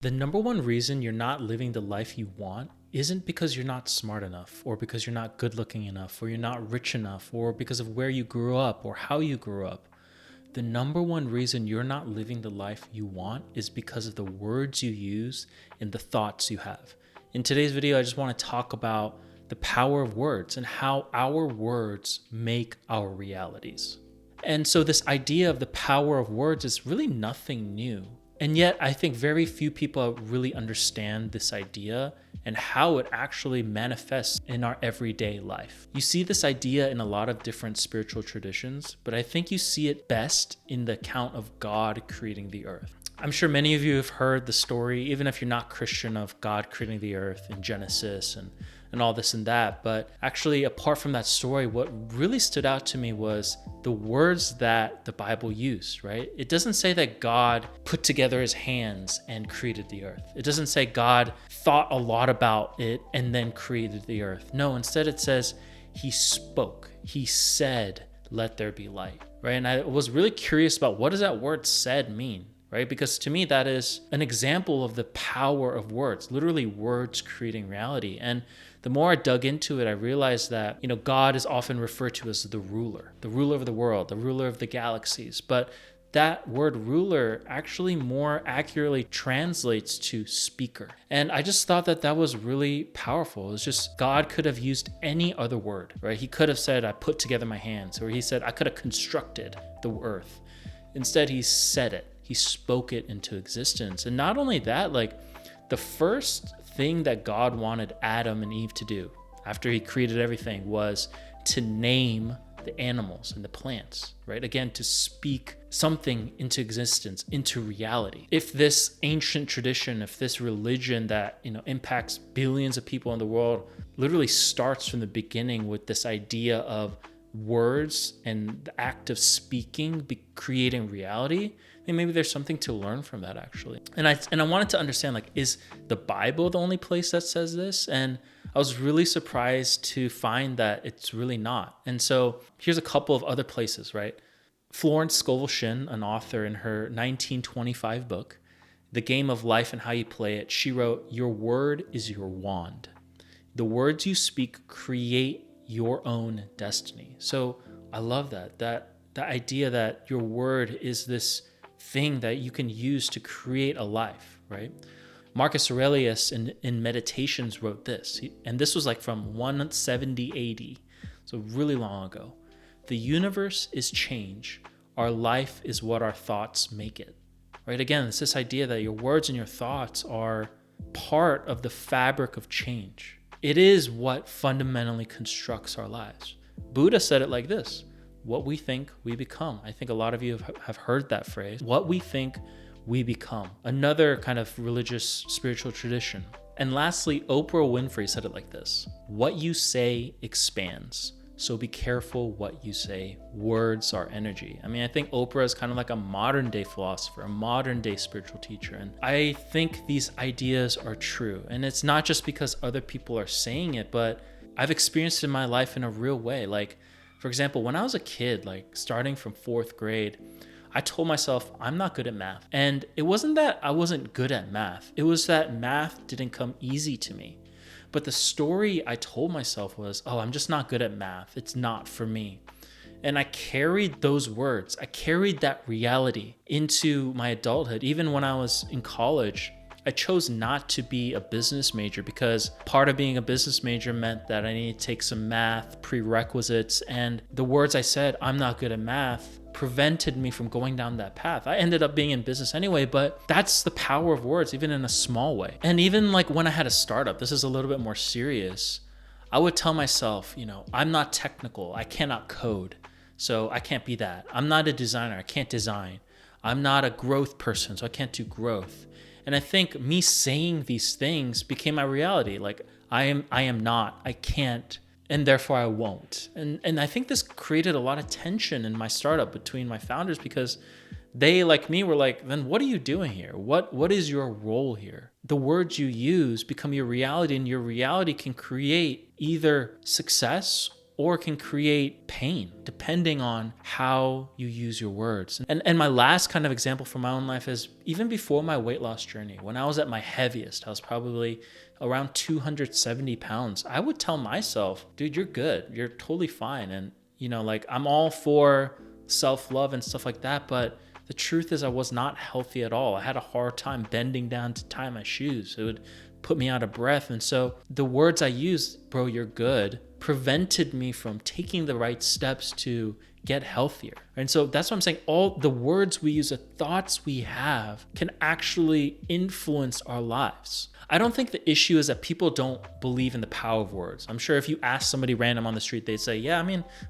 The number one reason you're not living the life you want isn't because you're not smart enough, or because you're not good looking enough, or you're not rich enough, or because of where you grew up or how you grew up. The number one reason you're not living the life you want is because of the words you use and the thoughts you have. In today's video, I just want to talk about the power of words and how our words make our realities. And so this idea of the power of words is really nothing new. And yet I think very few people really understand this idea and how it actually manifests in our everyday life. You see this idea in a lot of different spiritual traditions, but I think you see it best in the account of God creating the earth. I'm sure many of you have heard the story, even if you're not Christian, of God creating the earth in Genesis and all this and that. But actually, apart from that story, what really stood out to me was the words that the Bible used, right? It doesn't say that God put together his hands and created the earth. It doesn't say God thought a lot about it and then created the earth. No, instead it says he spoke. He said, "Let there be light," right? And I was really curious about what does that word "said" mean? Right? Because to me, that is an example of the power of words, literally words creating reality. And the more I dug into it, I realized that, God is often referred to as the ruler of the world, the ruler of the galaxies. But that word ruler actually more accurately translates to speaker. And I just thought that was really powerful. It's just God could have used any other word, right? He could have said, "I put together my hands," or he said, "I could have constructed the earth." Instead, he said it. He spoke it into existence. And not only that, the first thing that God wanted Adam and Eve to do after he created everything was to name the animals and the plants, right? Again, to speak something into existence, into reality. If this ancient tradition, if this religion that, impacts billions of people in the world literally starts from the beginning with this idea of words and the act of speaking creating reality, then maybe there's something to learn from that actually. And I wanted to understand, is the Bible the only place that says this? And I was really surprised to find that it's really not. And so here's a couple of other places, right? Florence Scovel Shinn, an author, in her 1925 book, The Game of Life and How You Play It, she wrote, "Your word is your wand. The words you speak create your own destiny." So I love that the idea that your word is this thing that you can use to create a life, right? Marcus Aurelius in Meditations wrote this, and this was from 170 AD, so really long ago. "The universe is change. Our life is what our thoughts make it." Right? Again, it's this idea that your words and your thoughts are part of the fabric of change. It is what fundamentally constructs our lives. Buddha said it like this: "What we think, we become." I think a lot of you have heard that phrase. What we think, we become. Another kind of religious, spiritual tradition. And lastly, Oprah Winfrey said it like this: "What you say expands. So be careful what you say. Words are energy." I think Oprah is kind of like a modern day philosopher, a modern day spiritual teacher. And I think these ideas are true. And it's not just because other people are saying it, but I've experienced it in my life in a real way. For example, when I was a kid, starting from 4th grade, I told myself I'm not good at math. And it wasn't that I wasn't good at math. It was that math didn't come easy to me. But the story I told myself was, I'm just not good at math. It's not for me. And I carried those words. I carried that reality into my adulthood. Even when I was in college, I chose not to be a business major because part of being a business major meant that I needed to take some math prerequisites. And the words I said, "I'm not good at math," prevented me from going down that path. I ended up being in business anyway, but that's the power of words, even in a small way. And even when I had a startup, this is a little bit more serious, I would tell myself, I'm not technical. I cannot code. So I can't be that. I'm not a designer. I can't design. I'm not a growth person, so I can't do growth. And I think me saying these things became my reality. I am not, I can't, and therefore I won't. And I think this created a lot of tension in my startup between my founders because they, like me, were like, "Then what are you doing here? What is your role here?" The words you use become your reality, and your reality can create either success or can create pain depending on how you use your words. And my last kind of example from my own life is even before my weight loss journey, when I was at my heaviest, I was probably around 270 pounds. I would tell myself, dude, you're good. You're totally fine. And, like I'm all for self-love and stuff like that. But the truth is I was not healthy at all. I had a hard time bending down to tie my shoes. It would put me out of breath. And so the words I used, bro, you're good, prevented me from taking the right steps to get healthier. And so that's what I'm saying. All the words we use, the thoughts we have can actually influence our lives. I don't think the issue is that people don't believe in the power of words. I'm sure if you ask somebody random on the street, they'd say, yeah,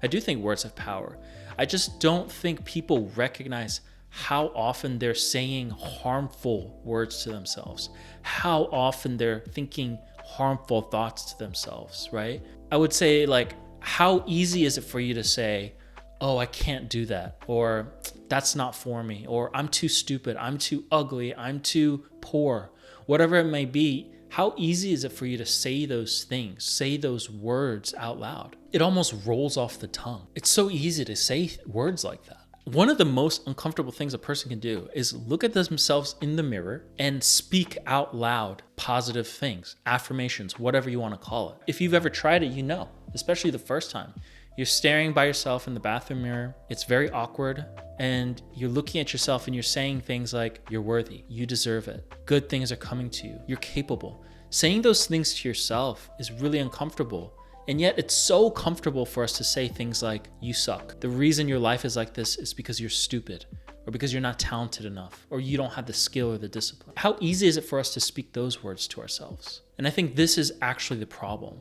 I do think words have power. I just don't think people recognize how often they're saying harmful words to themselves, how often they're thinking harmful thoughts to themselves, right? I would say, like, how easy is it for you to say, oh, I can't do that, or that's not for me, or I'm too stupid, I'm too ugly, I'm too poor, whatever it may be. How easy is it for you to say those things, say those words out loud? It almost rolls off the tongue. It's so easy to say words like that. One of the most uncomfortable things a person can do is look at themselves in the mirror and speak out loud positive things, affirmations, whatever you want to call it. If you've ever tried it, especially the first time. You're staring by yourself in the bathroom mirror. It's very awkward. And you're looking at yourself and you're saying things like, you're worthy, you deserve it, good things are coming to you, you're capable. Saying those things to yourself is really uncomfortable. And yet it's so comfortable for us to say things like, you suck. The reason your life is like this is because you're stupid, or because you're not talented enough, or you don't have the skill or the discipline. How easy is it for us to speak those words to ourselves? And I think this is actually the problem.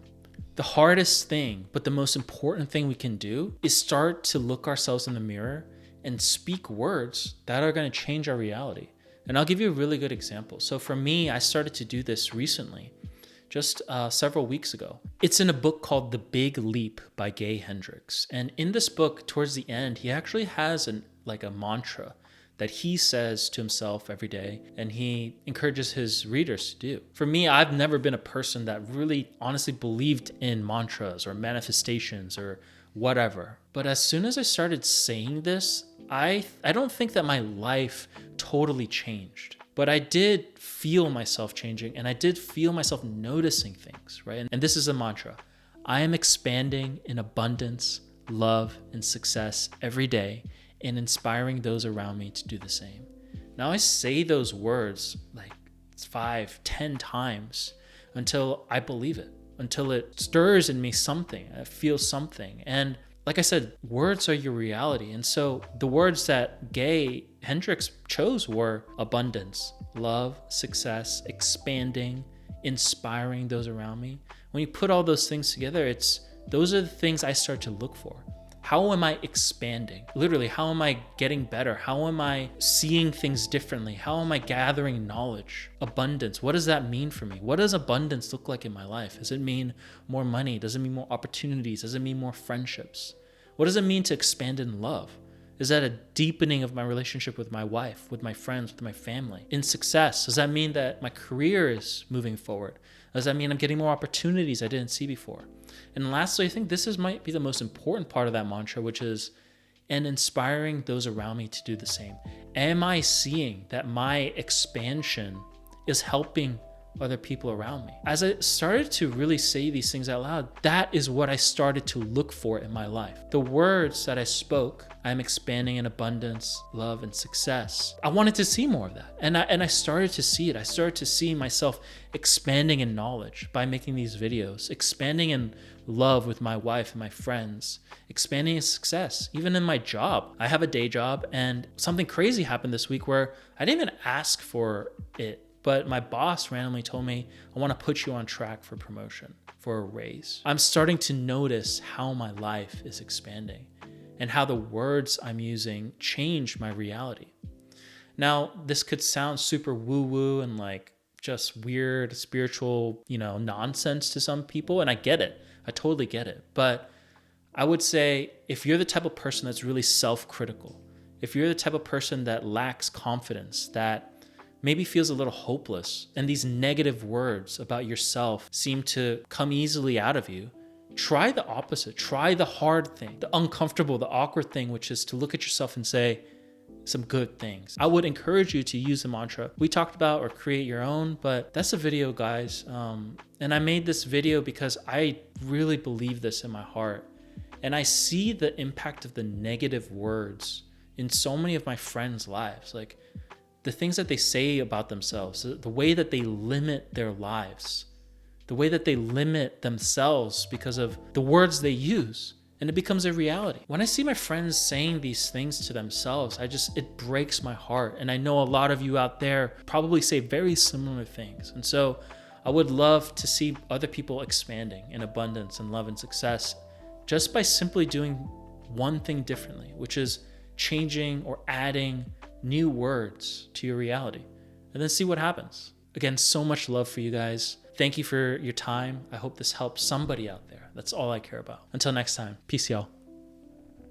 The hardest thing, but the most important thing we can do is start to look ourselves in the mirror and speak words that are going to change our reality. And I'll give you a really good example. So for me, I started to do this recently, just several weeks ago. It's in a book called The Big Leap by Gay Hendricks. And in this book, towards the end, he actually has a mantra that he says to himself every day, and he encourages his readers to do. For me, I've never been a person that really honestly believed in mantras or manifestations or whatever. But as soon as I started saying this, I don't think that my life totally changed. But I did feel myself changing, and I did feel myself noticing things, right? And this is a mantra. I am expanding in abundance, love, and success every day, and inspiring those around me to do the same. Now I say those words like 5-10 times until I believe it, until it stirs in me something, I feel something. And like I said, words are your reality. And so the words that Gay Hendricks chose were abundance, love, success, expanding, inspiring those around me. When you put all those things together, those are the things I start to look for. How am I expanding? Literally, how am I getting better? How am I seeing things differently? How am I gathering knowledge? Abundance, what does that mean for me? What does abundance look like in my life? Does it mean more money? Does it mean more opportunities? Does it mean more friendships? What does it mean to expand in love? Is that a deepening of my relationship with my wife, with my friends, with my family? In success, does that mean that my career is moving forward? Does that mean I'm getting more opportunities I didn't see before? And lastly, I think might be the most important part of that mantra, which is, and inspiring those around me to do the same. Am I seeing that my expansion is helping other people around me? As I started to really say these things out loud, that is what I started to look for in my life. The words that I spoke, I'm expanding in abundance, love, and success. I wanted to see more of that. And I started to see it. I started to see myself expanding in knowledge by making these videos, expanding in love with my wife and my friends, expanding in success, even in my job. I have a day job, and something crazy happened this week where I didn't even ask for it. But my boss randomly told me, I want to put you on track for promotion, for a raise. I'm starting to notice how my life is expanding and how the words I'm using change my reality. Now, this could sound super woo-woo and like just weird spiritual, nonsense to some people. And I get it. I totally get it. But I would say if you're the type of person that's really self-critical, if you're the type of person that lacks confidence, that maybe feels a little hopeless, and these negative words about yourself seem to come easily out of you, Try the opposite. Try the hard thing, the uncomfortable, the awkward thing, which is to look at yourself and say some good things. I would encourage you to use the mantra we talked about or create your own, but that's a video, guys. And I made this video because I really believe this in my heart. And I see the impact of the negative words in so many of my friends' lives. Like the things that they say about themselves, the way that they limit their lives, the way that they limit themselves because of the words they use. And it becomes a reality. When I see my friends saying these things to themselves, it breaks my heart. And I know a lot of you out there probably say very similar things. And so I would love to see other people expanding in abundance and love and success just by simply doing one thing differently, which is changing or adding new words to your reality, and then see what happens. Again, so much love for you guys. Thank you for your time. I hope this helps somebody out there. That's all I care about. Until next time, peace, y'all.